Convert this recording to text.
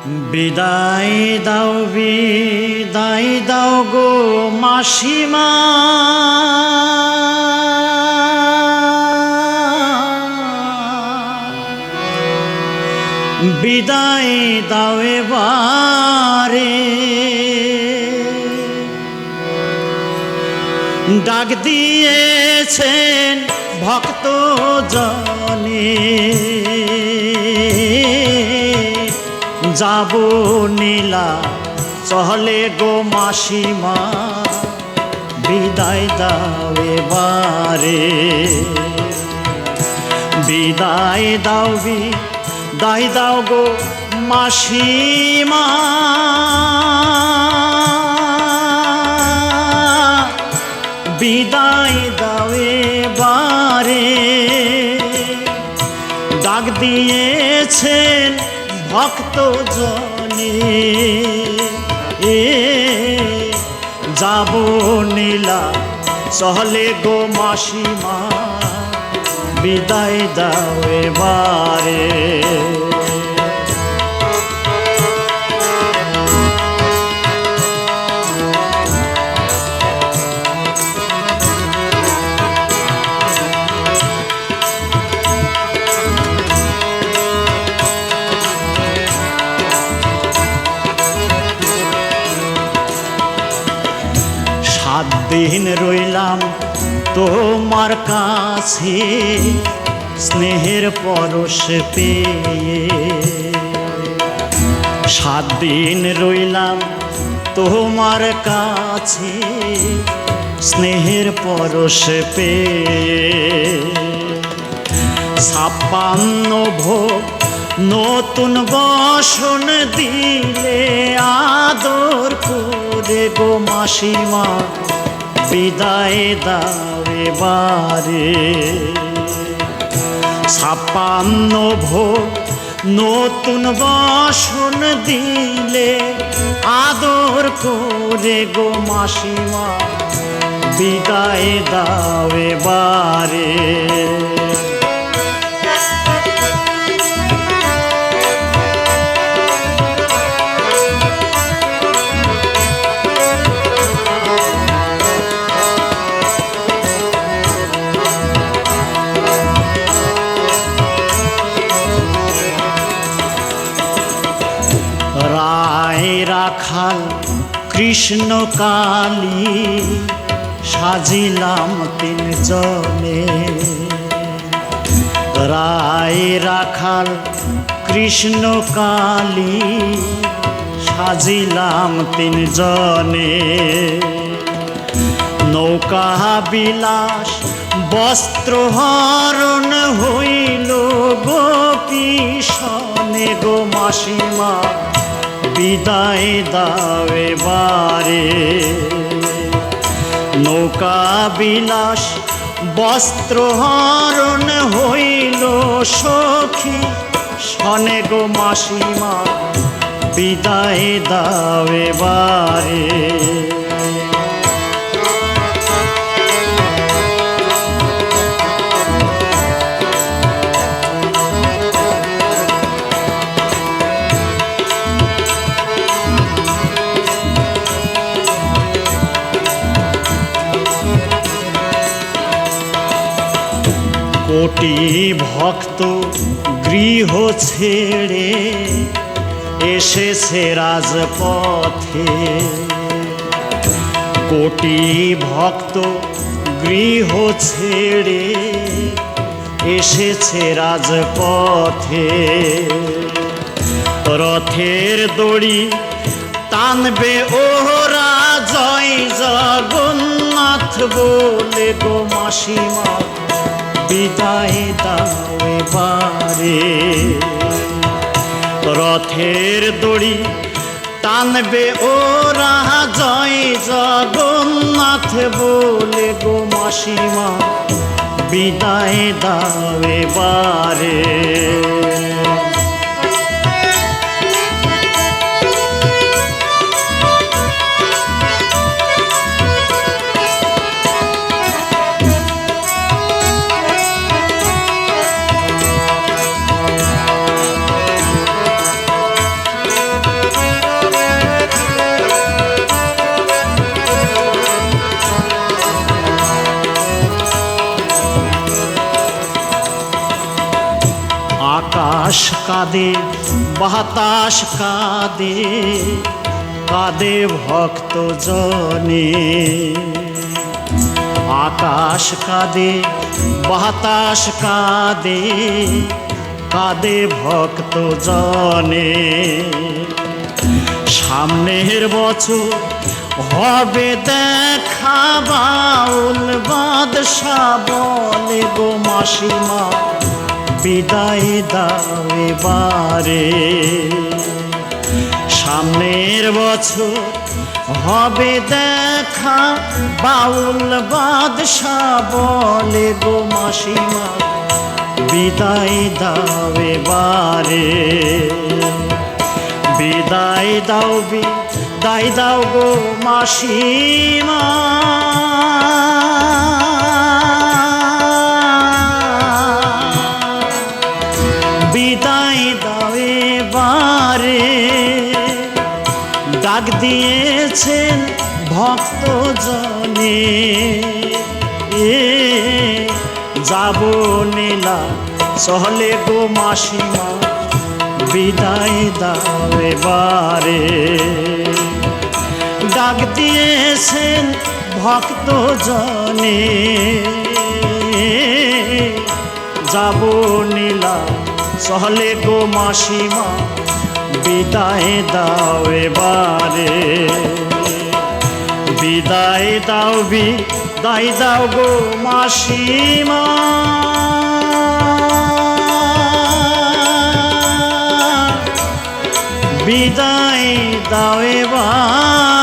বিদায় দাও গো মাসিমা, বিদায় দাও এবারে। ডাক দিয়েছেন ভক্ত জনে, যাব নীলা চলে গো মাসিমা, বিদায় দাও এবারে। বিদায় দাও গো মাসিমা, বিদায় দাও এবারে। ডাক দিয়েছেন ভক্ত জনে, যাব নীলা চলে গো মাসিমা, বিদায় দাও এবারে। সাত দিন রইলাম তোমার কাছে, স্নেহের পরশ পেয়ে। সাত দিন রইলাম তোমার কাছে, স্নেহের পরশ পেয়ে। 56 ভোগ নতুন বসন দিলে, আদর করে গো মাসিমা, বিদায় দাও এবারে। 56 ভোগ নতুন বসন দিলে, আদর করে গো মাসিমা, বিদায় দাও এবারে। রায় রাখাল কৃষ্ণ কালী, সাজিলাম 3 জনে। রায় রাখাল কৃষ্ণ কালী, সাজিলাম 3 জনে। নৌকা বিলাস বস্ত্র হরণ হইল গোপী সনে গো মাসিমা, বিদায় দাও এবারে। নৌকা বিলাস বস্ত্র হরণ হইল সখী সনে গো মাসিমা, বিদায় দাও এবারে। কোটি ভক্ত গৃহ ছেড়ে এসেছে রাজপথে। কোটি ভক্ত গৃহ ছেড়ে এসেছে রাজপথে। রথের দড়ি টানবে ওরা, জয় জগন্নাথ বলে গো মাসিমা, বিদায় দাও এবারে। রথের দড়ি টানবে ওরা, জয় জগন্নাথ বলে গো মাসিমা, বিদায় দাও এবারে। কাঁদে বাতাস কাঁদে কাঁদে ভক্ত জনে আকাশ কাঁদে বাতাস কাঁদে কাঁদে ভক্ত জনে সামনের বছর হবে দেখা বাউল বাদশা বলে গো মাসিমা বিদায় দাও এবারে সামনের বছর হবে দেখা বাউল বাদশা বলে গো মাসিমা বিদায় দাও এবারে বিদায় দাও বিদায় দাও গো মাসিমা বিদায় দাও এবারে ডাক দিয়েছেন ভক্ত জনে যাব নীলা চলে গো মাসিমা বিদায় দাও এবারে ডাক দিয়েছেন ভক্ত জনে যাব নীলা চলে গো মাসিমা বিদায় দাও এবারে বিদায় দাও বিদায় দাও গো মাসিমা বিদায় দাও এবারে